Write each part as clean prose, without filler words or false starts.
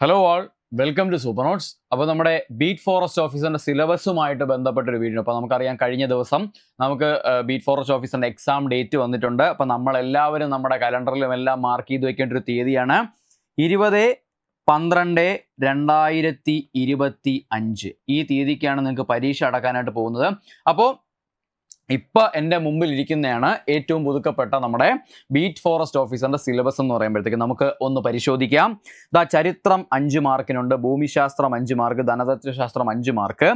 Hello all, welcome to super notes. അപ്പോൾ നമ്മുടെ beat forest ഓഫീസറിന്റെ സിലബസുമായിട്ട് ബന്ധപ്പെട്ടൊരു വീഡിയോ. അപ്പോൾ നമുക്കറിയാം, കഴിഞ്ഞ ദിവസം നമുക്ക് ബീറ്റ് ഫോറസ്റ്റ് ഓഫീസറിന്റെ എക്സാം ഡേറ്റ് വന്നിട്ടുണ്ട്. അപ്പോൾ നമ്മളെല്ലാവരും നമ്മുടെ കലണ്ടറിലും എല്ലാം മാർക്ക് ചെയ്ത് വെക്കേണ്ട ഒരു തീയതിയാണ് 20/12/2025. ഈ തീയതിക്കാണ് നിങ്ങൾക്ക് പരീക്ഷ അടക്കാനായിട്ട് പോകുന്നത്. അപ്പോൾ ഇപ്പോൾ എൻ്റെ മുമ്പിൽ ഇരിക്കുന്നതാണ് ഏറ്റവും പുതുക്കപ്പെട്ട നമ്മുടെ ബീറ്റ് ഫോറസ്റ്റ് ഓഫീസറിന്റെ സിലബസ് എന്ന് പറയുമ്പോഴത്തേക്ക് നമുക്ക് ഒന്ന് പരിശോധിക്കാം. ചരിത്രം 5 മാർക്കിനുണ്ട്, ഭൂമിശാസ്ത്രം 5 മാർക്ക്, ധനതത്വശാസ്ത്രം 5 മാർക്ക്,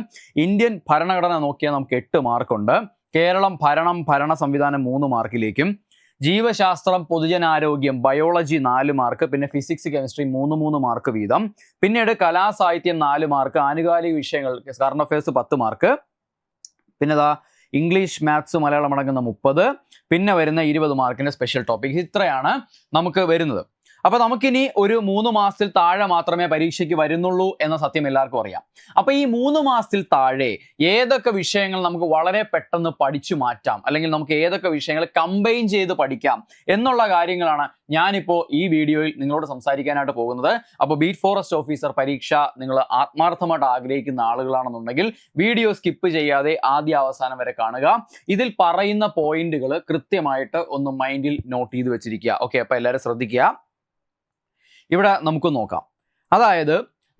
ഇന്ത്യൻ ഭരണഘടന നോക്കിയാൽ നമുക്ക് 8 മാർക്കുണ്ട്, കേരളം ഭരണ സംവിധാനം 3 മാർക്കിലേക്കും, ജീവശാസ്ത്രം, പൊതുജനാരോഗ്യം, ബയോളജി 4 മാർക്ക്, പിന്നെ ഫിസിക്സ് കെമിസ്ട്രി 3 മാർക്ക് വീതം, പിന്നീട് കലാസാഹിത്യം 4 മാർക്ക്, ആനുകാലിക വിഷയങ്ങൾ കറണ്ട് അഫയേഴ്സ് 10 മാർക്ക്, പിന്നെ ഇംഗ്ലീഷ്, മാത്സ്, മലയാളം അടങ്ങുന്ന 30, പിന്നെ വരുന്ന 20 മാർക്കിന്റെ സ്പെഷ്യൽ ടോപ്പിക്സ്. ഇത്രയാണ് നമുക്ക് വരുന്നത്. അപ്പോൾ നമുക്കിനി ഒരു 3 മാസത്തിൽ താഴെ മാത്രമേ പരീക്ഷയ്ക്ക് വരുന്നുള്ളൂ എന്ന സത്യം എല്ലാവർക്കും അറിയാം. അപ്പോൾ ഈ 3 മാസത്തിൽ താഴെ ഏതൊക്കെ വിഷയങ്ങൾ നമുക്ക് വളരെ പെട്ടെന്ന് പഠിച്ചു മാറ്റാം, അല്ലെങ്കിൽ നമുക്ക് ഏതൊക്കെ വിഷയങ്ങൾ കമ്പൈൻ ചെയ്ത് പഠിക്കാം എന്നുള്ള കാര്യങ്ങളാണ് ഞാനിപ്പോൾ ഈ വീഡിയോയിൽ നിങ്ങളോട് സംസാരിക്കാനായിട്ട് പോകുന്നത്. അപ്പോൾ ബീറ്റ് ഫോറസ്റ്റ് ഓഫീസർ പരീക്ഷ നിങ്ങൾ ആത്മാർത്ഥമായിട്ട് ആഗ്രഹിക്കുന്ന ആളുകളാണെന്നുണ്ടെങ്കിൽ വീഡിയോ സ്കിപ്പ് ചെയ്യാതെ ആദ്യ അവസാനം വരെ കാണുക. ഇതിൽ പറയുന്ന പോയിന്റുകൾ കൃത്യമായിട്ട് ഒന്ന് മൈൻഡിൽ നോട്ട് ചെയ്ത് വെച്ചിരിക്കുക. ഓക്കെ, അപ്പോൾ എല്ലാവരും ശ്രദ്ധിക്കുക. ഇവിടെ നമുക്ക് നോക്കാം. അതായത്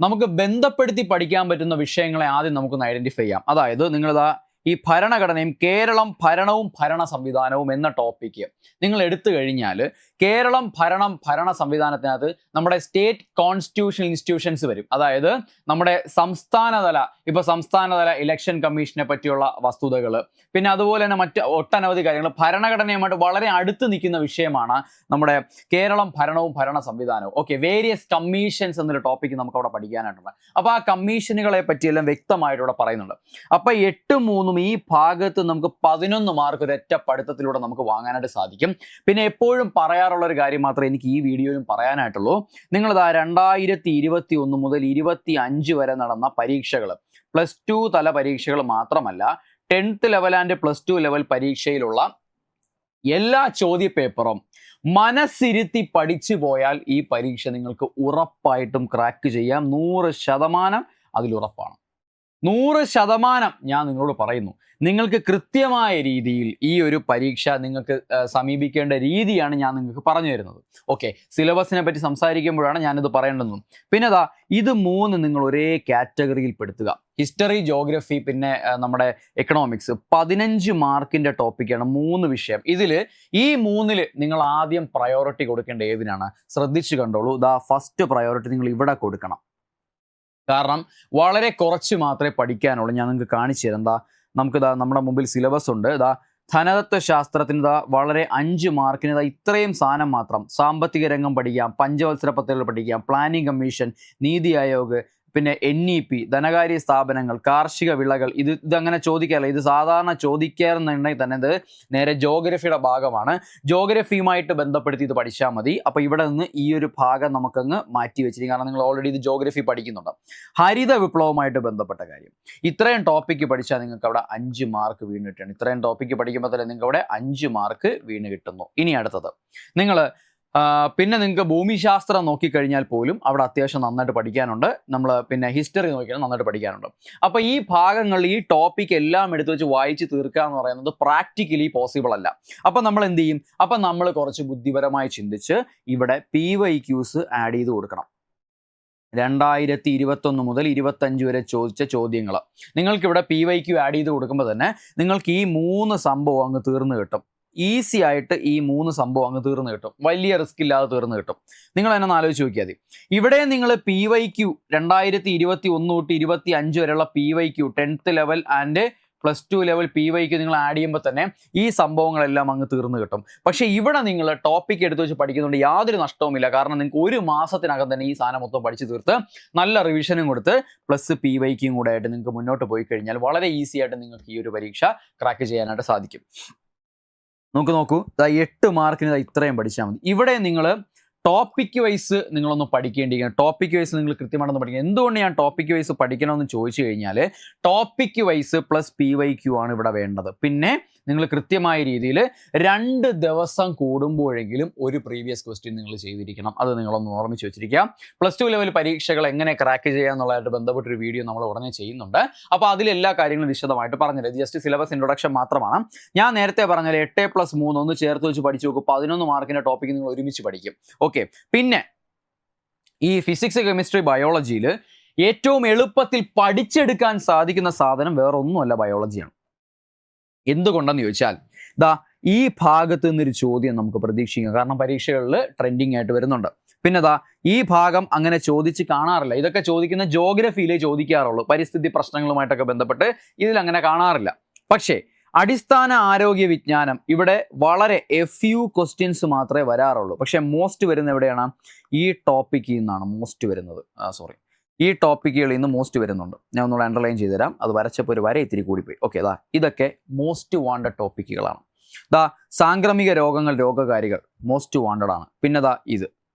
നമുക്ക് ബന്ധപ്പെടുത്തി പഠിക്കാൻ പറ്റുന്ന വിഷയങ്ങളെ ആദ്യം നമുക്കൊന്ന് ഐഡന്റിഫൈ ചെയ്യാം. അതായത് നിങ്ങളിതാ ഈ ഭരണഘടനയും കേരളം ഭരണവും ഭരണ സംവിധാനവും എന്ന ടോപ്പിക്ക് നിങ്ങൾ എടുത്തു കഴിഞ്ഞാൽ കേരളം ഭരണ സംവിധാനത്തിനകത്ത് നമ്മുടെ സ്റ്റേറ്റ് കോൺസ്റ്റിറ്റ്യൂഷണൽ ഇൻസ്റ്റിറ്റ്യൂഷൻസ് വരും. അതായത് നമ്മുടെ സംസ്ഥാനതല ഇലക്ഷൻ കമ്മീഷനെ പറ്റിയുള്ള വസ്തുതകൾ, പിന്നെ അതുപോലെ തന്നെ മറ്റ് ഒട്ടനവധി കാര്യങ്ങൾ ഭരണഘടനയുമായിട്ട് വളരെ അടുത്ത് നിൽക്കുന്ന വിഷയമാണ് നമ്മുടെ കേരളം ഭരണവും ഭരണ സംവിധാനവും. ഓക്കെ, വേരിയസ് കമ്മീഷൻസ് എന്നൊരു ടോപ്പിക്ക് നമുക്ക് അവിടെ പഠിക്കാനായിട്ടുണ്ട്. അപ്പോൾ ആ കമ്മീഷനുകളെ പറ്റിയെല്ലാം വ്യക്തമായിട്ട് ഇവിടെ പറയുന്നുണ്ട്. അപ്പോൾ 8-3 ഈ ഭാഗത്ത് നമുക്ക് 11 മാർക്ക് ഒരൊറ്റ പഠിത്തത്തിലൂടെ നമുക്ക് വാങ്ങാനായിട്ട് സാധിക്കും. പിന്നെ എപ്പോഴും പറയാറുള്ള ഒരു കാര്യം മാത്രമേ എനിക്ക് ഈ വീഡിയോയിലും പറയാനായിട്ടുള്ളൂ. നിങ്ങളിതാ 2021 മുതൽ 25 വരെ നടന്ന പരീക്ഷകൾ, +2 തല പരീക്ഷകൾ മാത്രമല്ല, 10th ലെവൽ ആൻഡ് +2 ലെവൽ പരീക്ഷയിലുള്ള എല്ലാ ചോദ്യപേപ്പറും മനസ്സിരുത്തി പഠിച്ചു പോയാൽ ഈ പരീക്ഷ നിങ്ങൾക്ക് ഉറപ്പായിട്ടും ക്രാക്ക് ചെയ്യാം. 100% അതിലുറപ്പാണ്. 100% ഞാൻ നിങ്ങളോട് പറയുന്നു. നിങ്ങൾക്ക് കൃത്യമായ രീതിയിൽ ഈ ഒരു പരീക്ഷ നിങ്ങൾക്ക് സമീപിക്കേണ്ട രീതിയാണ് ഞാൻ നിങ്ങൾക്ക് പറഞ്ഞു തരുന്നത്. ഓക്കെ, സിലബസിനെ പറ്റി സംസാരിക്കുമ്പോഴാണ് ഞാനിത് പറയേണ്ടതും. പിന്നെ ഇത് 3 നിങ്ങൾ ഒരേ കാറ്റഗറിയിൽ പെടുത്തുക. ഹിസ്റ്ററി, ജോഗ്രഫി, പിന്നെ നമ്മുടെ എക്കണോമിക്സ് 15 മാർക്കിന്റെ ടോപ്പിക്കാണ് 3 വിഷയം. ഇതിൽ ഈ 3-ൽ നിങ്ങൾ ആദ്യം പ്രയോറിറ്റി കൊടുക്കേണ്ട ഏതിനാണ്? ശ്രദ്ധിച്ചു കണ്ടോളൂ. ഫസ്റ്റ് പ്രയോറിറ്റി നിങ്ങൾ ഇവിടെ കൊടുക്കണം. കാരണം വളരെ കുറച്ച് മാത്രമേ പഠിക്കാനുള്ളൂ. ഞാൻ നിങ്ങൾക്ക് കാണിച്ചു തരാം. നമുക്ക് നമ്മുടെ മുമ്പിൽ സിലബസ് ഉണ്ട്. ധനതത്വശാസ്ത്രത്തിന് വളരെ 5 മാർക്കിന് ഇത്രയും സാധനം മാത്രം. സാമ്പത്തിക രംഗം പഠിക്കാം, പഞ്ചവത്സര പദ്ധതികൾ പഠിക്കാം, പ്ലാനിംഗ് കമ്മീഷൻ, നീതി ആയോഗ്, പിന്നെ NEP, ധനകാര്യ സ്ഥാപനങ്ങൾ, കാർഷിക വിളകൾ. ഇതങ്ങനെ ചോദിക്കാറില്ല. ഇത് സാധാരണ ചോദിക്കാറുണ്ടെങ്കിൽ തന്നെ ഇത് നേരെ ജോഗ്രഫിയുടെ ഭാഗമാണ്. ജോഗ്രഫിയുമായിട്ട് ബന്ധപ്പെടുത്തി ഇത് പഠിച്ചാൽ മതി. അപ്പോൾ ഇവിടെ നിന്ന് ഈ ഒരു ഭാഗം നമുക്കങ്ങ് മാറ്റി വെച്ചിരിക്കും. കാരണം നിങ്ങൾ ഓൾറെഡി ഇത് ജോഗ്രഫി പഠിക്കുന്നുണ്ട്. ഹരിത വിപ്ലവമായിട്ട് ബന്ധപ്പെട്ട കാര്യം, ഇത്രയും ടോപ്പിക്ക് പഠിച്ചാൽ നിങ്ങൾക്ക് അവിടെ 5 മാർക്ക് വീണ് കിട്ടുകയാണ്. ഇത്രയും ടോപ്പിക്ക് പഠിക്കുമ്പോൾ തന്നെ നിങ്ങൾക്ക് അവിടെ 5 മാർക്ക് വീണ് കിട്ടുന്നു. ഇനി അടുത്തത് പിന്നെ നിങ്ങൾക്ക് ഭൂമിശാസ്ത്രം നോക്കിക്കഴിഞ്ഞാൽ പോലും അവിടെ അത്യാവശ്യം നന്നായിട്ട് പഠിക്കാനുണ്ട്. നമ്മൾ പിന്നെ ഹിസ്റ്ററി നോക്കിയാൽ നന്നായിട്ട് പഠിക്കാനുണ്ട്. അപ്പോൾ ഈ ഭാഗങ്ങൾ, ഈ ടോപ്പിക് എല്ലാം എടുത്തു വെച്ച് വായിച്ച് തീർക്കുക എന്ന് പറയുന്നത് പ്രാക്ടിക്കലി പോസിബിൾ അല്ല. അപ്പോൾ നമ്മൾ എന്ത് ചെയ്യും? അപ്പം നമ്മൾ കുറച്ച് ബുദ്ധിപരമായി ചിന്തിച്ച് ഇവിടെ PYQs ആഡ് ചെയ്ത് കൊടുക്കണം. 2021 മുതൽ 25 വരെ ചോദിച്ച ചോദ്യങ്ങൾ നിങ്ങൾക്കിവിടെ PYQ ആഡ് ചെയ്ത് കൊടുക്കുമ്പോൾ തന്നെ നിങ്ങൾക്ക് ഈ 3 സംഭവം അങ്ങ് തീർന്നു കിട്ടും. ഈസി ആയിട്ട് ഈ 3 സംഭവം അങ്ങ് തീർന്നു കിട്ടും. വലിയ റിസ്ക് ഇല്ലാതെ തീർന്നു കിട്ടും. നിങ്ങൾ തന്നെ ആലോചിച്ച് നോക്കിയാൽ മതി. ഇവിടെ നിങ്ങൾ PYQ 2021 തൊട്ട് 25 വരെയുള്ള PYQ 10th level and +2 level PYQ നിങ്ങൾ ആഡ് ചെയ്യുമ്പോൾ തന്നെ ഈ സംഭവങ്ങളെല്ലാം അങ്ങ് തീർന്നു കിട്ടും. പക്ഷേ ഇവിടെ നിങ്ങൾ ടോപ്പിക് എടുത്ത് വെച്ച് പഠിക്കുന്നതുകൊണ്ട് യാതൊരു നഷ്ടവുമില്ല. കാരണം നിങ്ങൾക്ക് 1 മാസത്തിനകം തന്നെ ഈ സാധനം മൊത്തം പഠിച്ചു തീർത്ത് നല്ല റിവിഷനും കൊടുത്ത് പ്ലസ് PYQ കൂടെ ആയിട്ട് നിങ്ങൾക്ക് മുന്നോട്ട് പോയി കഴിഞ്ഞാൽ വളരെ ഈസി ആയിട്ട് നിങ്ങൾക്ക് ഈ ഒരു പരീക്ഷ ക്രാക്ക് ചെയ്യാനായിട്ട് സാധിക്കും. നോക്കൂ, 8 മാർക്കിന് ഇത്രയും പഠിച്ചാൽ മതി. ഇവിടെ നിങ്ങൾ ടോപ്പിക് വൈസ് നിങ്ങളൊന്ന് പഠിക്കേണ്ടിയിരിക്കണം. ടോപ്പിക് വൈസ് നിങ്ങൾ കൃത്യമായിട്ടൊന്ന് പഠിക്കുക. എന്തുകൊണ്ട് ഞാൻ ടോപ്പിക് വൈസ് പഠിക്കണമെന്ന് ചോദിച്ചു കഴിഞ്ഞാൽ ടോപ്പിക് വൈസ് +PYQ ആണ് ഇവിടെ വേണ്ടത്. പിന്നെ നിങ്ങൾ കൃത്യമായ രീതിയിൽ 2 ദിവസം കൂടുമ്പോഴെങ്കിലും ഒരു പ്രീവിയസ് ക്വസ്റ്റ്യൻ നിങ്ങൾ ചെയ്തിരിക്കണം. അത് നിങ്ങളൊന്ന് ഓർമ്മിച്ച് വെച്ചിരിക്കുക. +2 ലെവൽ പരീക്ഷകൾ എങ്ങനെ ക്രാക്ക് ചെയ്യുക എന്നുള്ളതായിട്ട് ബന്ധപ്പെട്ടൊരു വീഡിയോ നമ്മൾ ഉടനെ ചെയ്യുന്നുണ്ട്. അപ്പോൾ അതിലെല്ലാ കാര്യങ്ങളും വിശദമായിട്ട് പറഞ്ഞില്ല. ജസ്റ്റ് സിലബസ് ഇൻട്രൊഡക്ഷൻ മാത്രമാണ്. ഞാൻ നേരത്തെ പറഞ്ഞാൽ 8+3 ഒന്ന് ചേർത്ത് വെച്ച് പഠിച്ചു നോക്കും. 11 മാർക്കിൻ്റെ ടോപ്പിക്ക് നിങ്ങൾ ഒരുമിച്ച് പഠിക്കും. ഓക്കെ, പിന്നെ ഈ ഫിസിക്സ്, കെമിസ്ട്രി, ബയോളജിയിൽ ഏറ്റവും എളുപ്പത്തിൽ പഠിച്ചെടുക്കാൻ സാധിക്കുന്ന സാധനം വേറെ ഒന്നുമല്ല, ബയോളജിയാണ്. എന്തുകൊണ്ടെന്ന് ചോദിച്ചാൽ ഈ ഭാഗത്ത് നിന്നൊരു ചോദ്യം നമുക്ക് പ്രതീക്ഷിക്കാം. കാരണം പരീക്ഷകളിൽ ട്രെൻഡിങ് ആയിട്ട് വരുന്നുണ്ട്. പിന്നെ ഈ ഭാഗം അങ്ങനെ ചോദിച്ച് കാണാറില്ല. ഇതൊക്കെ ചോദിക്കുന്ന ജോഗ്രഫിയിലേ ചോദിക്കാറുള്ളൂ. പരിസ്ഥിതി പ്രശ്നങ്ങളുമായിട്ടൊക്കെ ബന്ധപ്പെട്ട് ഇതിലങ്ങനെ കാണാറില്ല. പക്ഷേ അടിസ്ഥാന ആരോഗ്യ വിജ്ഞാനം ഇവിടെ വളരെ ഫ്യൂ ക്വസ്റ്റ്യൻസ് മാത്രമേ വരാറുള്ളൂ. പക്ഷേ മോസ്റ്റ് വരുന്ന എവിടെയാണ്? ഈ ടോപ്പിക്കിൽ നിന്നാണ് മോസ്റ്റ് വരുന്നത്. ഈ ടോപ്പിക്കുകളിൽ നിന്ന് മോസ്റ്റ് വരുന്നുണ്ട്. ഞാൻ ഒന്നുകൂടെ അണ്ടർലൈൻ ചെയ്തു തരാം. അത് വരച്ചപ്പോൾ ഒരു വര ഇത്തിരി കൂടിപ്പോയി. ഓക്കെ, ഇതൊക്കെ മോസ്റ്റ് വാണ്ടഡ് ടോപ്പിക്കുകളാണ്. സാംക്രമിക രോഗങ്ങൾ, രോഗകാരികൾ മോസ്റ്റ് വാണ്ടഡ് ആണ്. പിന്നെ ഇത്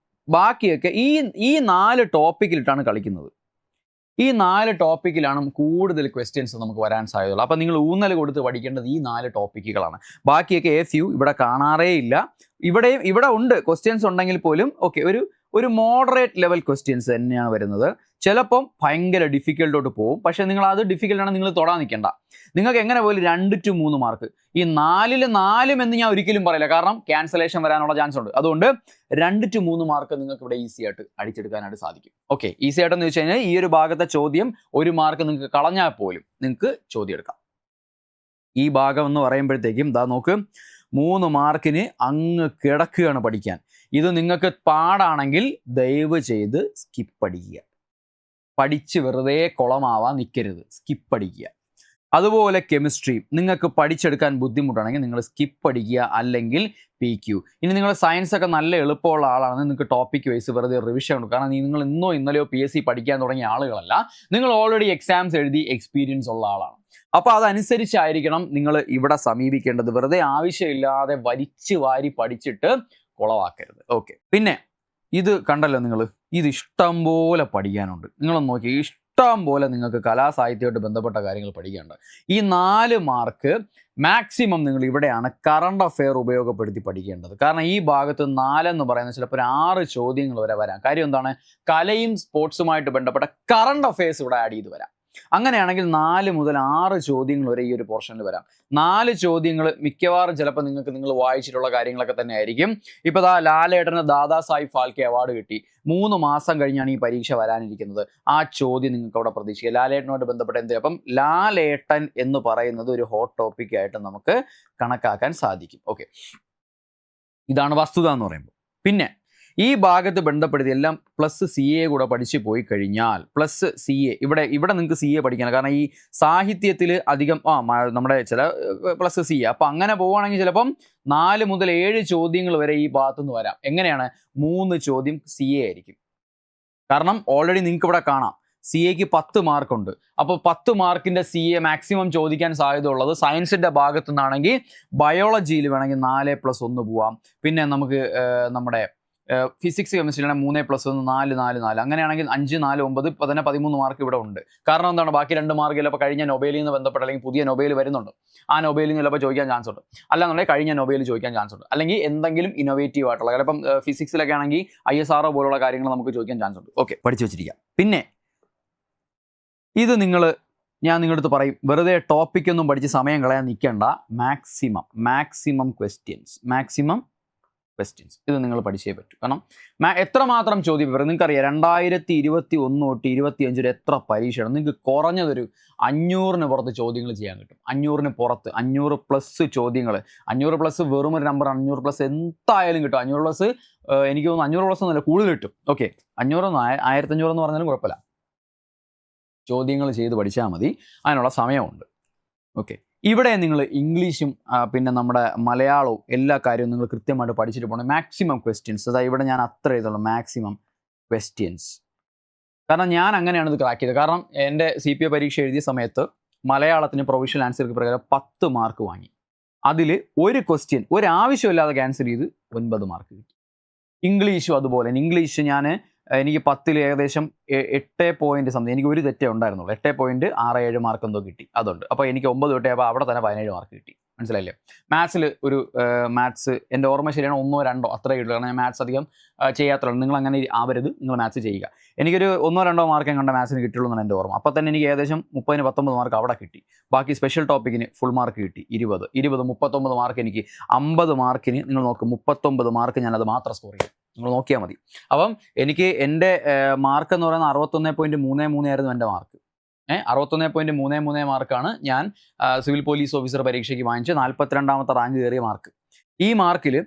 ബാക്കിയൊക്കെ ഈ 4 ടോപ്പിക്കിലിട്ടാണ് കളിക്കുന്നത്. ഈ 4 ടോപ്പിക്കിലാണ് കൂടുതൽ ക്വസ്റ്റ്യൻസ് നമുക്ക് വരാൻ സാധ്യതയുള്ളൂ. അപ്പോൾ നിങ്ങൾ ഊന്നൽ കൊടുത്ത് പഠിക്കേണ്ടത് ഈ 4 ടോപ്പിക്കുകളാണ്. ബാക്കിയൊക്കെ ഇവിടെ കാണാറേ ഇല്ല. ഇവിടെ ഉണ്ട് ക്വസ്റ്റ്യൻസ് ഉണ്ടെങ്കിൽ പോലും ഓക്കെ ഒരു മോഡറേറ്റ് ലെവൽ ക്വസ്റ്റ്യൻസ് തന്നെയാണ് വരുന്നത്. ചിലപ്പം ഭയങ്കര ഡിഫിക്കൽട്ടോട്ട് പോകും. പക്ഷേ നിങ്ങൾ അത് ഡിഫിക്കൽട്ടാണ് നിങ്ങൾ തൊടാൻ നിൽക്കേണ്ട. നിങ്ങൾക്ക് എങ്ങനെ പോലും 2 to 3 മാർക്ക്. ഈ 4 എന്ന് ഞാൻ ഒരിക്കലും പറയില്ല. കാരണം ക്യാൻസലേഷൻ വരാനുള്ള ചാൻസ് ഉണ്ട്. അതുകൊണ്ട് 2 to 3 മാർക്ക് നിങ്ങൾക്ക് ഇവിടെ ഈസി ആയിട്ട് അടിച്ചെടുക്കാനായിട്ട് സാധിക്കും. ഓക്കെ, ഈസി ആയിട്ടെന്ന് വെച്ച് കഴിഞ്ഞാൽ ഈ ഒരു ഭാഗത്തെ ചോദ്യം 1 മാർക്ക് നിങ്ങൾക്ക് കളഞ്ഞാൽ പോലും നിങ്ങൾക്ക് ചോദ്യം എടുക്കാം. ഈ ഭാഗം എന്ന് പറയുമ്പോഴത്തേക്കും നോക്ക്, 3 മാർക്കിന് അങ്ങ് കിടക്കുകയാണ് പഠിക്കാൻ. ഇത് നിങ്ങൾക്ക് പാടാണെങ്കിൽ ദയവ് ചെയ്ത് സ്കിപ്പ് അടിക്കുക. പഠിച്ച് വെറുതെ കുളമാവാൻ നിൽക്കരുത്, സ്കിപ്പ് അടിക്കുക. അതുപോലെ കെമിസ്ട്രി നിങ്ങൾക്ക് പഠിച്ചെടുക്കാൻ ബുദ്ധിമുട്ടാണെങ്കിൽ നിങ്ങൾ സ്കിപ്പ് അടിക്കുക, അല്ലെങ്കിൽ PQ. ഇനി നിങ്ങൾ സയൻസ് ഒക്കെ നല്ല എളുപ്പമുള്ള ആളാണെന്ന് നിങ്ങൾക്ക് ടോപ്പിക് വൈസ് വെറുതെ റിവിഷൻ ഉണ്ട്. കാരണം നിങ്ങൾ ഇന്നോ ഇന്നലെയോ PSC പഠിക്കാൻ തുടങ്ങിയ ആളുകളല്ല. നിങ്ങൾ ഓൾറെഡി എക്സാംസ് എഴുതി എക്സ്പീരിയൻസ് ഉള്ള ആളാണ്. അപ്പോൾ അതനുസരിച്ചായിരിക്കണം നിങ്ങൾ ഇവിടെ സമീപിക്കേണ്ടത്. വെറുതെ ആവശ്യമില്ലാതെ വലിച്ചു വാരി പഠിച്ചിട്ട് കുളവാക്കരുത്. ഓക്കെ, പിന്നെ ഇത് കണ്ടല്ലോ നിങ്ങൾ, ഇത് ഇഷ്ടം പോലെ പഠിക്കാനുണ്ട്. നിങ്ങളൊന്ന് നോക്കി, ഇഷ്ടം പോലെ നിങ്ങൾക്ക് കലാസാഹിത്യമായിട്ട് ബന്ധപ്പെട്ട കാര്യങ്ങൾ പഠിക്കാനുണ്ട്. ഈ 4 മാർക്ക് മാക്സിമം നിങ്ങൾ ഇവിടെയാണ് കറണ്ട് അഫെയർ ഉപയോഗപ്പെടുത്തി പഠിക്കേണ്ടത്. കാരണം ഈ ഭാഗത്ത് 4 എന്ന് പറയുന്നത് ചിലപ്പോൾ 6 ചോദ്യങ്ങൾ വരെ വരാം. കാര്യം എന്താണ്? കലയും സ്പോർട്സുമായിട്ട് ബന്ധപ്പെട്ട കറണ്ട് അഫെയർസ് ഇവിടെ ആഡ് ചെയ്ത് വരാം. അങ്ങനെയാണെങ്കിൽ 4 മുതൽ 6 ചോദ്യങ്ങൾ വരെ ഈ ഒരു പോർഷനിൽ വരാം. 4 ചോദ്യങ്ങൾ മിക്കവാറും ചിലപ്പോൾ നിങ്ങൾ വായിച്ചിട്ടുള്ള കാര്യങ്ങളൊക്കെ തന്നെ ആയിരിക്കും. ഇപ്പോൾ ലാലേട്ടന് ദാദാ സാഹിബ് ഫാൽക്കെ അവാർഡ് കിട്ടി. 3 മാസം കഴിഞ്ഞാണ് ഈ പരീക്ഷ വരാനിരിക്കുന്നത്. ആ ചോദ്യം നിങ്ങൾക്ക് അവിടെ പ്രതീക്ഷിക്കുക. ലാലേട്ടനുമായിട്ട് ബന്ധപ്പെട്ട എന്ത്? അപ്പം ലാലേട്ടൻ എന്ന് പറയുന്നത് ഒരു ഹോട്ട് ടോപ്പിക് ആയിട്ട് നമുക്ക് കണക്കാക്കാൻ സാധിക്കും. ഓക്കെ, ഇതാണ് വസ്തുത എന്ന് പറയുമ്പോൾ. പിന്നെ ഈ ഭാഗത്ത് ബന്ധപ്പെടുത്തി എല്ലാം +CA കൂടെ പഠിച്ചു പോയി കഴിഞ്ഞാൽ +CA ഇവിടെ നിങ്ങൾക്ക് CA പഠിക്കണം. കാരണം ഈ സാഹിത്യത്തിൽ അധികം നമ്മുടെ ചില +CA. അപ്പം അങ്ങനെ പോവുകയാണെങ്കിൽ ചിലപ്പം 4 മുതൽ 7 ചോദ്യങ്ങൾ വരെ ഈ ഭാഗത്തുനിന്ന് വരാം. എങ്ങനെയാണ്? 3 ചോദ്യം CA ആയിരിക്കും. കാരണം ഓൾറെഡി നിങ്ങൾക്ക് ഇവിടെ കാണാം CAക്ക് 10 മാർക്കുണ്ട്. അപ്പോൾ 10 മാർക്കിൻ്റെ CA മാക്സിമം ചോദിക്കാൻ സാധ്യത ഉള്ളത് സയൻസിൻ്റെ ഭാഗത്തു നിന്നാണെങ്കിൽ ബയോളജിയിൽ വേണമെങ്കിൽ 4+1 പോവാം. പിന്നെ നമുക്ക് നമ്മുടെ ഫിസിക്സ്, കെമിസ്ട്രിയാണ് 3+1 4 4 4. അങ്ങനെയാണെങ്കിൽ 5 4 9 13 മാർക്ക് ഇവിടെ ഉണ്ട്. കാരണം എന്താണ്? ബാക്കി 2 മാർക്ക് ചിലപ്പോൾ കഴിഞ്ഞ നൊബേലിൽ നിന്ന് ബന്ധപ്പെട്ട അല്ലെങ്കിൽ പുതിയ നൊബേൽ വരുന്നുണ്ട്. ആ നൊബേലിൽ നിന്ന് ചിലപ്പോൾ ചോദിക്കാൻ ചാൻസ് ഉണ്ട്. അല്ലാന്നുണ്ടെങ്കിൽ കഴിഞ്ഞ നൊബേൽ ചോദിക്കാൻ ചാൻസ് ഉണ്ട്. അല്ലെങ്കിൽ എന്തെങ്കിലും ഇന്നോവേറ്റീവ് ആയിട്ടുള്ള, ചിലപ്പം ഫിസിക്സിലൊക്കെ ആണെങ്കിൽ ISRO പോലുള്ള കാര്യങ്ങൾ നമുക്ക് ചോദിക്കാൻ ചാൻസ് ഉണ്ട്. ഓക്കെ, പഠിച്ചു വെച്ചിരിക്കാം. പിന്നെ ഇത് ഞാൻ നിങ്ങളുടെ അടുത്ത് പറയും, വെറുതെ ടോപ്പിക്കൊന്നും പഠിച്ച് സമയം കളയാൻ നിൽക്കേണ്ട. മാക്സിമം ക്വസ്റ്റ്യൻസ് ഇത് നിങ്ങൾ പഠിച്ചേ പറ്റൂ. കാരണം എത്രമാത്രം ചോദ്യം പേപ്പർ നിങ്ങൾക്കറിയാം. 2021 തൊട്ട് 25 വരെ എത്ര പരീക്ഷയാണ്? നിങ്ങൾക്ക് കുറഞ്ഞതൊരു 500-ന് പുറത്ത് ചോദ്യങ്ങൾ ചെയ്യാൻ കിട്ടും. 500-ന് പുറത്ത് 500+ ചോദ്യങ്ങൾ. 500+ വെറും ഒരു നമ്പർ. 500+ എന്തായാലും കിട്ടും. 500+ എനിക്ക് തോന്നുന്നു 500+ ഒന്നുമല്ല, കൂടുതൽ കിട്ടും. ഓക്കെ, 500 1500 എന്ന് പറഞ്ഞാലും കുഴപ്പമില്ല. ചോദ്യങ്ങൾ ചെയ്ത് പഠിച്ചാൽ മതി, അതിനുള്ള സമയമുണ്ട്. ഓക്കെ, ഇവിടെ നിങ്ങൾ ഇംഗ്ലീഷും പിന്നെ നമ്മുടെ മലയാളവും എല്ലാ കാര്യവും നിങ്ങൾ കൃത്യമായിട്ട് പഠിച്ചിട്ട് പോകണം. മാക്സിമം ക്വസ്റ്റ്യൻസ്, അതായത് ഇവിടെ ഞാൻ അത്ര ചെയ്തുള്ളൂ, മാക്സിമം ക്വസ്റ്റ്യൻസ്. കാരണം ഞാൻ അങ്ങനെയാണ് ഇത് ക്രാക്ക് ചെയ്തത്. കാരണം എൻ്റെ CPA പരീക്ഷ എഴുതിയ സമയത്ത് മലയാളത്തിന് പ്രൊവിഷണൽ ആൻസർക്ക് പ്രകാരം 10 മാർക്ക് വാങ്ങി. അതിൽ ഒരു ക്വസ്റ്റ്യൻ ഒരാവശ്യമില്ലാതെ ക്യാൻസൽ ചെയ്ത് 9 മാർക്ക് കിട്ടി. ഇംഗ്ലീഷും അതുപോലെ. ഇംഗ്ലീഷ് എനിക്ക് 10-ൽ ഏകദേശം 8 something, എനിക്ക് ഒരു തെറ്റേ ഉണ്ടായിരുന്നുള്ളൂ. 8.67 മാർക്ക് എന്തോ കിട്ടി, അതുണ്ട്. അപ്പോൾ എനിക്ക് 9 തൊട്ടേ അപ്പോൾ അവിടെ തന്നെ 17 മാർക്ക് കിട്ടി. മനസ്സിലായില്ലേ? മാത്സിൽ ഒരു മാത്സ് എൻ്റെ ഓർമ്മ ശരിയാണ് 1 2 അത്രേ കിട്ടുള്ളൂ. കാരണം ഞാൻ മാത്സ് അധികം ചെയ്യാത്തുള്ളൂ. നിങ്ങൾ അങ്ങനെ ആവരുത്, നിങ്ങൾ മാത്സ് ചെയ്യുക. എനിക്കൊരു 1 2 മാർക്ക് കണ്ട മാത്സിന് കിട്ടുള്ളൂ എന്നാണ് എൻ്റെ ഓർമ്മ. അപ്പോൾ തന്നെ എനിക്ക് ഏകദേശം 30 19 മാർക്ക് അവിടെ കിട്ടി. ബാക്കി സ്പെഷ്യൽ ടോപ്പിക്കിന് ഫുൾ മാർക്ക് കിട്ടി 20 39 മാർക്ക് എനിക്ക്. 50 മാർക്കിന് നിങ്ങൾ നോക്ക് 39 മാർക്ക് ഞാനത് മാത്രം സ്കോർ ചെയ്തു. നിങ്ങൾ നോക്കിയാൽ മതി. അപ്പം എനിക്ക് എൻ്റെ മാർക്ക് എന്ന് പറയുന്നത് 61.33 ആയിരുന്നു എൻ്റെ മാർക്ക്. 61.33 മാർക്കാണ് ഞാൻ സിവിൽ പോലീസ് ഓഫീസർ പരീക്ഷയ്ക്ക് വാങ്ങിച്ച് 42ാമത്തെ റാങ്ക് കയറിയ മാർക്ക്. ഈ മാർക്കിൽ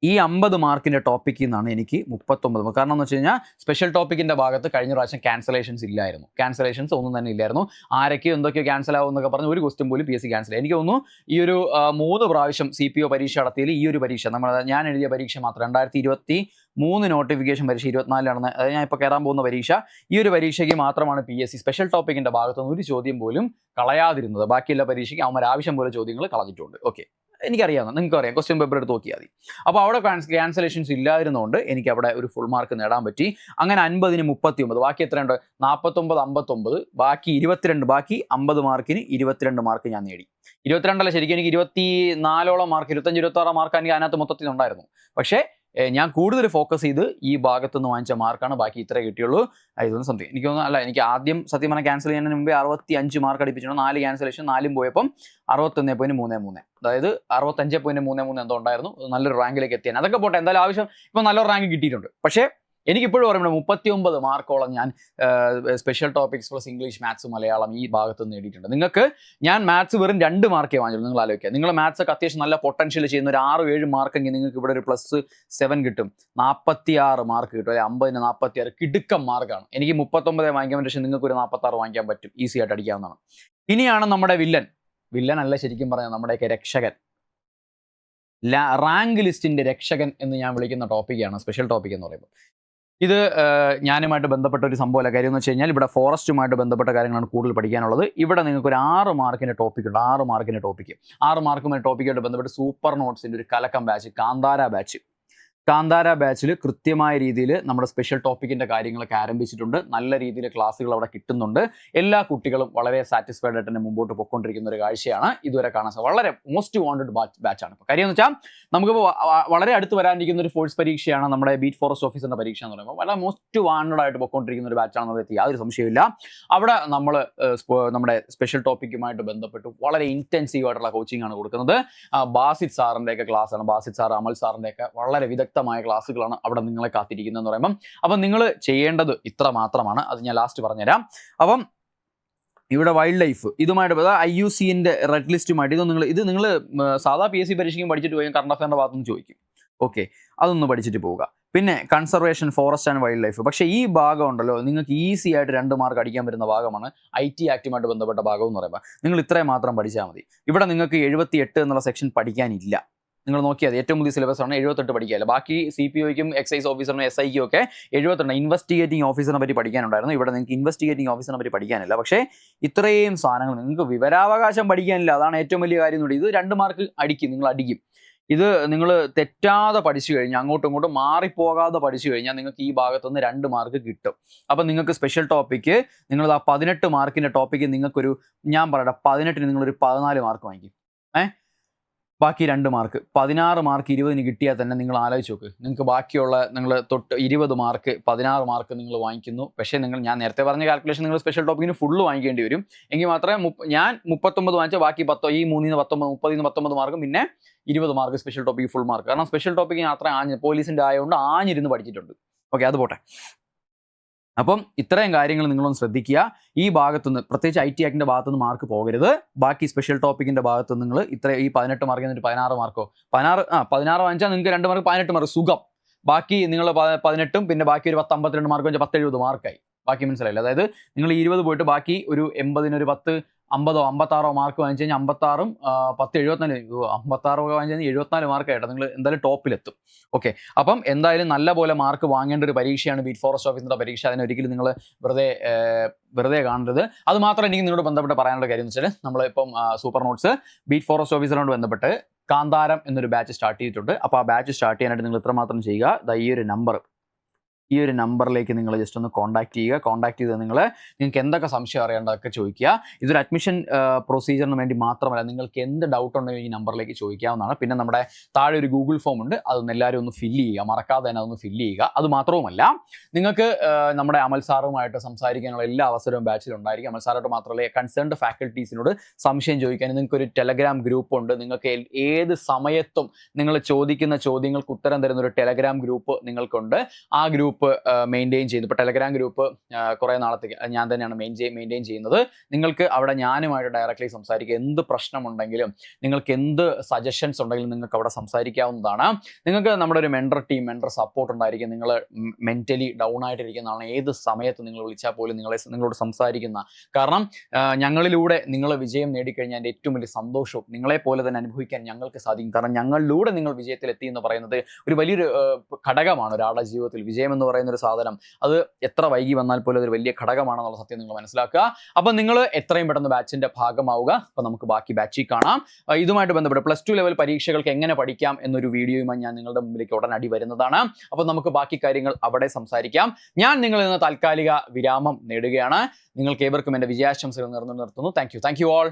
ഈ 50 മാർക്കിൻ്റെ ടോപ്പിക്കിൽ നിന്നാണ് എനിക്ക് 39. കാരണം എന്ന് വെച്ച് കഴിഞ്ഞാൽ സ്പെഷ്യൽ ടോപ്പിക്കിൻ്റെ ഭാഗത്ത് കഴിഞ്ഞ പ്രാവശ്യം ക്യാൻസലേഷൻസ് ഇല്ലായിരുന്നു. ക്യാൻസലേഷൻസ് ഒന്നും തന്നെ ഇല്ലായിരുന്നു. ആരൊക്കെയോ എന്തൊക്കെയോ ക്യാൻസൽ ആവും എന്നൊക്കെ പറഞ്ഞ് ഒരു ക്വസ്റ്റ്യൻ പോലും PSC ക്യാൻസൽ ആയി. എനിക്ക് തോന്നുന്നു ഈ ഒരു 3 പ്രാവശ്യം CPO പരീക്ഷ നടത്തിയതിൽ ഈ ഒരു പരീക്ഷ ഞാൻ എഴുതിയ പരീക്ഷ മാത്രം 2023 നോട്ടിഫിക്കേഷൻ പരീക്ഷ 24 അതായത് ഞാൻ ഇപ്പോൾ കയറാൻ പോകുന്ന പരീക്ഷ, ഈ ഒരു പരീക്ഷയ്ക്ക് മാത്രമാണ് PSC സ്പെഷ്യൽ ടോപ്പിക്കിൻ്റെ ഭാഗത്തുനിന്ന് ഒരു ചോദ്യം പോലും കളയാതിരുന്നത്. ബാക്കിയുള്ള പരീക്ഷയ്ക്ക് അവന്മാർ ആവശ്യം പോലെ ചോദ്യങ്ങൾ കളഞ്ഞിട്ടുണ്ട്. ഓക്കെ, എനിക്കറിയാവുന്ന, നിങ്ങൾക്ക് അറിയാം, ക്വസ്റ്റ്യൻ പേപ്പർ എടുത്ത് നോക്കിയാൽ മതി. അപ്പോൾ അവിടെ ക്യാൻസലേഷൻസ് ഇല്ലാതിരുന്നതുകൊണ്ട് എനിക്ക് അവിടെ ഒരു ഫുൾ മാർക്ക് നേടാൻ പറ്റി. അങ്ങനെ 50ന് 39, ബാക്കി എത്രയുണ്ട്? 49 59, ബാക്കി 22, ബാക്കി 50 മാർക്കിന് 22 മാർക്ക് ഞാൻ നേടി. 22 ശരിക്കും എനിക്ക് 24ഓളം മാർക്ക്, 25 26 മാർക്ക് എനിക്ക് അതിനകത്ത് മൊത്തത്തിൽ ഉണ്ടായിരുന്നു. പക്ഷേ ഞാൻ കൂടുതൽ ഫോക്കസ് ചെയ്ത് ഈ ഭാഗത്തുനിന്ന് വാങ്ങിച്ച മാർക്കാണ്. ബാക്കി ഇത്രേ കിട്ടിയുള്ളൂ. ഇതൊന്നും സംതിങ് എനിക്ക് തോന്നുന്നു. അല്ല, എനിക്ക് ആദ്യം സത്യം പറഞ്ഞാൽ ക്യാൻസൽ ചെയ്യുന്നതിന് മുമ്പേ 65 മാർക്ക് അടുപ്പിച്ചിട്ടുണ്ട്. 4 ക്യാൻസലേഷൻ, 4 പോയപ്പം 61.33, അതായത് 65.33 എന്തോ ഉണ്ടായിരുന്നു. നല്ലൊരു റാങ്കിലേക്ക് എത്തിയാണ്. അതൊക്കെ പോട്ടെ, എന്തായാലും ആവശ്യം ഇപ്പം നല്ലൊരു റാങ്ക് കിട്ടിയിട്ടുണ്ട്. പക്ഷേ എനിക്കിപ്പോഴും ഓർമ്മയുണ്ട് 39 മാർക്കോളം ഞാൻ special topics plus English, maths, Malayalam ഈ ഭാഗത്ത് നിന്ന് നേടിയിട്ടുണ്ട്. നിങ്ങൾക്ക് ഞാൻ മാത്സ് വെറും 2 മാർക്കേ വാങ്ങിച്ചുള്ളൂ. നിങ്ങൾ ആലോചിക്കുക, നിങ്ങൾ മാത്സ് ഒക്കെ അത്യാവശ്യം നല്ല പൊട്ടൻഷ്യൽ ചെയ്യുന്ന ഒരു 6-7 മാർക്കെങ്കിൽ നിങ്ങൾക്ക് ഇവിടെ ഒരു +7 കിട്ടും. 46 മാർക്ക് കിട്ടും. അല്ലെ 50ന് 46 കിടുക്കം മാർക്കാണ്. എനിക്ക് 39 വാങ്ങിക്കാൻ പറ്റും, പക്ഷേ നിങ്ങൾക്ക് ഒരു 46 വാങ്ങിക്കാൻ പറ്റും. ഈസി ആയിട്ട് അടിക്കാവുന്നതാണ്. ഇനിയാണ് നമ്മുടെ വില്ലൻ അല്ല, ശരിക്കും പറഞ്ഞാൽ നമ്മുടെയൊക്കെ രക്ഷകൻ, റാങ്ക് ലിസ്റ്റിന്റെ രക്ഷകൻ എന്ന് ഞാൻ വിളിക്കുന്ന ടോപ്പിക്കാണ് സ്പെഷ്യൽ ടോപ്പിക് എന്ന് പറയുമ്പോൾ. ഇത് ഞാനുമായിട്ട് ബന്ധപ്പെട്ട ഒരു സംഭവമല്ല. കാര്യം എന്ന് വെച്ച് കഴിഞ്ഞാൽ ഇവിടെ ഫോറസ്റ്റുമായിട്ട് ബന്ധപ്പെട്ട കാര്യങ്ങളാണ് കൂടുതൽ പഠിക്കാനുള്ളത്. ഇവിടെ നിങ്ങൾക്ക് ഒരു 6 മാർക്കിൻ്റെ ടോപ്പിക് ഉണ്ട്. 6 മാർക്കിൻ്റെ ടോപ്പിക്ക്, 6 മാർക്കുമായി ടോപ്പിക്കായിട്ട് ബന്ധപ്പെട്ട് സൂപ്പർ നോട്ട്സിൻ്റെ ഒരു കലക്കം ബാച്ച്, കാന്താര ബാച്ചിൽ കൃത്യമായ രീതിയിൽ നമ്മുടെ സ്പെഷ്യൽ ടോപ്പിക്കിൻ്റെ കാര്യങ്ങളൊക്കെ ആരംഭിച്ചിട്ടുണ്ട്. നല്ല രീതിയിൽ ക്ലാസ്സുകൾ അവിടെ കിട്ടുന്നുണ്ട്. എല്ലാ കുട്ടികളും വളരെ സാറ്റിസ്ഫൈഡ് ആയിട്ട് തന്നെ മുമ്പോട്ട് പോയിക്കൊണ്ടിരിക്കുന്ന ഒരു കാഴ്ചയാണ് ഇതുവരെ കാണാൻ സാധിക്കും. വളരെ മോസ്റ്റ് വാണ്ടഡ് ബാച്ചാണ്. ഇപ്പോൾ കാര്യം എന്ന് വെച്ചാൽ നമുക്കിപ്പോൾ വളരെ അടുത്ത് വരാനിരിക്കുന്ന ഒരു ഫോഴ്സ് പരീക്ഷയാണ് നമ്മുടെ ബീറ്റ് ഫോറസ്റ്റ് ഓഫീസറിൻ്റെ പരീക്ഷ എന്ന് പറയുമ്പോൾ. വളരെ മോസ്റ്റ് വാണ്ടഡ് ആയിട്ട് പോയിക്കൊണ്ടിരിക്കുന്ന ഒരു ബാച്ചാണെന്നുള്ളത് യാതൊരു സംശയമില്ല. അവിടെ നമ്മൾ നമ്മുടെ സ്പെഷ്യൽ ടോപ്പിക്കുമായിട്ട് ബന്ധപ്പെട്ട് വളരെ ഇൻറ്റൻസീവ് ആയിട്ടുള്ള കോച്ചിങ് ആണ് കൊടുക്കുന്നത്. ബാസിത് സാറിൻ്റെയൊക്കെ ക്ലാസ്സാണ്. ബാസിത് സാർ, അമൽ സാറിൻ്റെയൊക്കെ വളരെ വിദഗ്ധമായ ക്ലാസ്സുകളാണ് അവിടെ നിങ്ങളെ കാത്തിരിക്കുന്നതെന്ന് പറയുമ്പം. അപ്പം നിങ്ങൾ ചെയ്യേണ്ടത് ഇത്ര മാത്രമാണ്. അത് ഞാൻ ലാസ്റ്റ് പറഞ്ഞുതരാം. അപ്പം ഇവിടെ വൈൽഡ് ലൈഫ് ഇതുമായിട്ട് IUCൻ്റെ റെഡ് ലിസ്റ്റുമായിട്ട് ഇത് നിങ്ങൾ സാധാ PSC പരീക്ഷയ്ക്കും പഠിച്ചിട്ട് പോയി കറണ്ട് അഫയറിൻ്റെ ഭാഗത്തുനിന്ന് ചോദിക്കും. ഓക്കെ, അതൊന്ന് പഠിച്ചിട്ട് പോവുക. പിന്നെ conservation, forest and wild life. പക്ഷേ ഈ ഭാഗം ഉണ്ടല്ലോ, നിങ്ങൾക്ക് ഈസി ആയിട്ട് 2 മാർക്ക് അടിക്കാൻ പറ്റുന്ന ഭാഗമാണ്. IT ആക്റ്റുമായിട്ട് ബന്ധപ്പെട്ട ഭാഗം എന്ന് പറയുമ്പോൾ നിങ്ങൾ ഇത്രയും മാത്രം പഠിച്ചാൽ മതി. ഇവിടെ നിങ്ങൾക്ക് 78 എന്നുള്ള സെക്ഷൻ പഠിക്കാനില്ല. നിങ്ങൾ നോക്കിയാൽ ഏറ്റവും പുതിയ സിലബസ് ആണ് 78 പഠിക്കാനില്ല. ബാക്കി CPOയ്ക്കും എക്സൈസ് ഓഫീസറിനും SIക്കും ഒക്കെ 72 ഇൻവെസ്റ്റിഗേറ്റിംഗ് ഓഫീസറിനെ പറ്റി പഠിക്കാനുണ്ടായിരുന്നു. ഇവിടെ നിങ്ങൾക്ക് ഇൻവെസ്റ്റിഗേറ്റിംഗ് ഓഫീസറിനെ പറ്റി പഠിക്കാനില്ല. പക്ഷേ ഇത്രയും സാധനങ്ങൾ നിങ്ങൾക്ക് വിവരാവകാശം പഠിക്കാനില്ല. അതാണ് ഏറ്റവും വലിയ കാര്യം. ഇത് 2 മാർക്ക് നിങ്ങൾ അടിക്കും. ഇത് നിങ്ങൾ തെറ്റാതെ പഠിച്ചു കഴിഞ്ഞാൽ, അങ്ങോട്ടും ഇങ്ങോട്ടും മാറിപ്പോകാതെ പഠിച്ചു കഴിഞ്ഞാൽ നിങ്ങൾക്ക് ഈ ഭാഗത്തുനിന്ന് 2 മാർക്ക് കിട്ടും. അപ്പം നിങ്ങൾക്ക് സ്പെഷ്യൽ ടോപ്പിക്ക് നിങ്ങൾ ആ 18 മാർക്കിൻ്റെ ടോപ്പിക്ക് നിങ്ങൾക്കൊരു, ഞാൻ പറയട്ടെ, 18ന് നിങ്ങളൊരു 14 മാർക്ക് വാങ്ങിക്കും. ബാക്കി 2 മാർക്ക് 16 മാർക്ക് 20ന് കിട്ടിയാൽ തന്നെ നിങ്ങൾ ആലോചിച്ച് നോക്ക്. നിങ്ങൾക്ക് ബാക്കിയുള്ള നിങ്ങൾ തൊട്ട് 20 മാർക്ക് 16 മാർക്ക് നിങ്ങൾ വാങ്ങിക്കുന്നു. പക്ഷേ ഞാൻ നേരത്തെ പറഞ്ഞ കാൽക്കുലേഷൻ നിങ്ങൾ സ്പെഷ്യൽ ടോപ്പിക്കിന് ഫുള്ള് വാങ്ങിക്കേണ്ടി വരും. എങ്കിൽ മാത്രമേ ഞാൻ 39 വാങ്ങിച്ചാൽ ബാക്കി 10, ഈ 3ന് 19, 30ന് 19 മാർക്കും പിന്നെ 20 mark special topic full mark. കാരണം സ്പെഷ്യൽ ടോപ്പിക്കിന് അത്ര പോലീസിൻ്റെ ആയതുകൊണ്ട് ആഞ്ഞിരുന്ന് പഠിച്ചിട്ടുണ്ട്. ഓക്കെ, അത് പോട്ടെ. അപ്പം ഇത്രയും കാര്യങ്ങൾ നിങ്ങളൊന്ന് ശ്രദ്ധിക്കുക. ഈ ഭാഗത്തുനിന്ന് പ്രത്യേകിച്ച് IT ആക്ടിൻ്റെ ഭാഗത്തുനിന്ന് മാർക്ക് പോകരുത്. ബാക്കി സ്പെഷ്യൽ ടോപ്പിക്കിൻ്റെ ഭാഗത്ത് നിങ്ങൾ ഈ 18 മാർക്ക് എന്നിട്ട് 16 മാർക്കോ 16 വാങ്ങിച്ചാൽ നിങ്ങൾക്ക് 2 മാർക്ക് 18 മാർക്ക് സുഖം. ബാക്കി നിങ്ങൾ 18ഉം പിന്നെ ബാക്കി ഒരു 10 52 മാർക്ക് വെച്ചാൽ 10 70 മാർക്കായി. ബാക്കി മനസ്സിലായില്ല. അതായത് നിങ്ങൾ 20 പോയിട്ട് ബാക്കി ഒരു 80ന് ഒരു 10 50 56 മാർക്ക് വാങ്ങിച്ചു കഴിഞ്ഞാൽ 56ഉം 10 74 56 വാങ്ങിച്ചു കഴിഞ്ഞാൽ 74 മാർക്കായിട്ട് നിങ്ങൾ എന്തായാലും ടോപ്പിലെത്തും. ഓക്കെ, അപ്പം എന്തായാലും നല്ല പോലെ മാർക്ക് വാങ്ങേണ്ട ഒരു പരീക്ഷയാണ് ബീറ്റ് ഫോറസ്റ്റ് ഓഫീസറിൻ്റെ പരീക്ഷ. അതിനൊരിക്കലും നിങ്ങൾ വെറുതെ കാണരുത്. അത് മാത്രം എനിക്ക് നിങ്ങളോട് ബന്ധപ്പെട്ട് പറയാനുള്ള കാര്യം എന്ന് വെച്ചാൽ നമ്മളിപ്പം സൂപ്പർ നോട്ട്സ് ബീറ്റ് ഫോറസ്റ്റ് ഓഫീസറിനോട് ബന്ധപ്പെട്ട് കാന്താരം എന്നൊരു ബാച്ച് സ്റ്റാർട്ട് ചെയ്തിട്ടുണ്ട്. അപ്പോൾ ആ ബാച്ച് സ്റ്റാർട്ട് ചെയ്യാനായിട്ട് നിങ്ങൾ ഇത്രമാത്രം ചെയ്യുക. ഈ ഒരു നമ്പർ ഈ ഒരു നമ്പറിലേക്ക് നിങ്ങൾ ജസ്റ്റ് ഒന്ന് കോൺടാക്ട് ചെയ്യുക. കോൺടാക്ട് ചെയ്ത് നിങ്ങൾക്ക് എന്തൊക്കെ സംശയം അറിയേണ്ടതൊക്കെ ചോദിക്കുക. ഇതൊരു അഡ്മിഷൻ പ്രൊസീജിയറിന് വേണ്ടി മാത്രമല്ല, നിങ്ങൾക്ക് എന്ത് ഡൗട്ട് ഉണ്ടെങ്കിലും ഈ നമ്പറിലേക്ക് ചോദിക്കാവുന്നതാണ്. പിന്നെ നമ്മുടെ താഴെ ഒരു ഗൂഗിൾ ഫോം ഉണ്ട്, അതൊന്ന് എല്ലാവരും ഒന്ന് ഫില്ല് ചെയ്യുക, മറക്കാതെ തന്നെ അതൊന്ന് ഫില്ല് ചെയ്യുക. അത് മാത്രവുമല്ല, നിങ്ങൾക്ക് നമ്മുടെ അമൽ സാറുമായിട്ട് സംസാരിക്കാനുള്ള എല്ലാ അവസരവും ബാച്ചിൽ ഉണ്ടായിരിക്കും. അമൽ സാറായിട്ട് മാത്രമല്ല, കൺസേൺഡ് ഫാക്കൽറ്റീസിനോട് സംശയം ചോദിക്കാൻ നിങ്ങൾക്കൊരു ടെലഗ്രാം ഗ്രൂപ്പ് ഉണ്ട്. നിങ്ങൾക്ക് ഏത് സമയത്തും നിങ്ങൾ ചോദിക്കുന്ന ചോദ്യങ്ങൾക്ക് ഉത്തരം തരുന്ന ഒരു ടെലഗ്രാം ഗ്രൂപ്പ് നിങ്ങൾക്കുണ്ട്. ആ ഗ്രൂപ്പ് മെയിൻറ്റെയിൻ ചെയ്യുന്നു. ഇപ്പോൾ ടെലഗ്രാം ഗ്രൂപ്പ് കുറേ നാളത്തേക്ക് ഞാൻ തന്നെയാണ് മെയിൻറ്റെയിൻ ചെയ്യുന്നത്. നിങ്ങൾക്ക് അവിടെ ഞാനുമായിട്ട് ഡയറക്റ്റ്ലി സംസാരിക്കുക. എന്ത് പ്രശ്നമുണ്ടെങ്കിലും, നിങ്ങൾക്ക് എന്ത് സജഷൻസ് ഉണ്ടെങ്കിലും നിങ്ങൾക്ക് അവിടെ സംസാരിക്കാവുന്നതാണ്. നിങ്ങൾക്ക് നമ്മുടെ ഒരു മെൻറ്റർ ടീം, മെൻറ്റർ സപ്പോർട്ട് ഉണ്ടായിരിക്കും. നിങ്ങൾ മെൻ്റലി ഡൗൺ ആയിട്ടിരിക്കുന്നതാണ്, ഏത് സമയത്ത് നിങ്ങൾ വിളിച്ചാൽ പോലും നിങ്ങളോട് സംസാരിക്കുന്ന. കാരണം ഞങ്ങളിലൂടെ നിങ്ങൾ വിജയം നേടിക്കഴിഞ്ഞാൽ എൻ്റെ ഏറ്റവും വലിയ സന്തോഷവും നിങ്ങളെപ്പോലെ തന്നെ അനുഭവിക്കാൻ ഞങ്ങൾക്ക് സാധിക്കും. കാരണം ഞങ്ങളിലൂടെ നിങ്ങൾ വിജയത്തിലെത്തി എന്ന് പറയുന്നത് ഒരു വലിയൊരു ഘടകമാണ് ഒരാളുടെ ജീവിതത്തിൽ. വിജയം എന്ന് പറയുന്ന ഒരു സാധനം അത് എത്ര വൈകി വന്നാൽ പോലും അതൊരു വലിയ ഘടകമാണെന്നുള്ള സത്യം നിങ്ങൾ മനസ്സിലാക്കുക. അപ്പം നിങ്ങൾ എത്രയും പെട്ടെന്ന് ബാച്ചിന്റെ ഭാഗമാവുക. അപ്പം നമുക്ക് ബാക്കി ബാച്ചിൽ കാണാം. ഇതുമായിട്ട് ബന്ധപ്പെട്ട് +2 ലെവൽ പരീക്ഷകൾക്ക് എങ്ങനെ പഠിക്കാം എന്നൊരു വീഡിയോയുമായി ഞാൻ നിങ്ങളുടെ മുമ്പിലേക്ക് ഉടനടി വരുന്നതാണ്. അപ്പം നമുക്ക് ബാക്കി കാര്യങ്ങൾ അവിടെ സംസാരിക്കാം. ഞാൻ നിങ്ങളിൽ നിന്ന് താൽക്കാലിക വിരാമം നേടുകയാണ്. നിങ്ങൾക്ക് ഏവർക്കും എൻ്റെ വിജയാശംസകൾ നിർത്തുന്നു. Thank you all.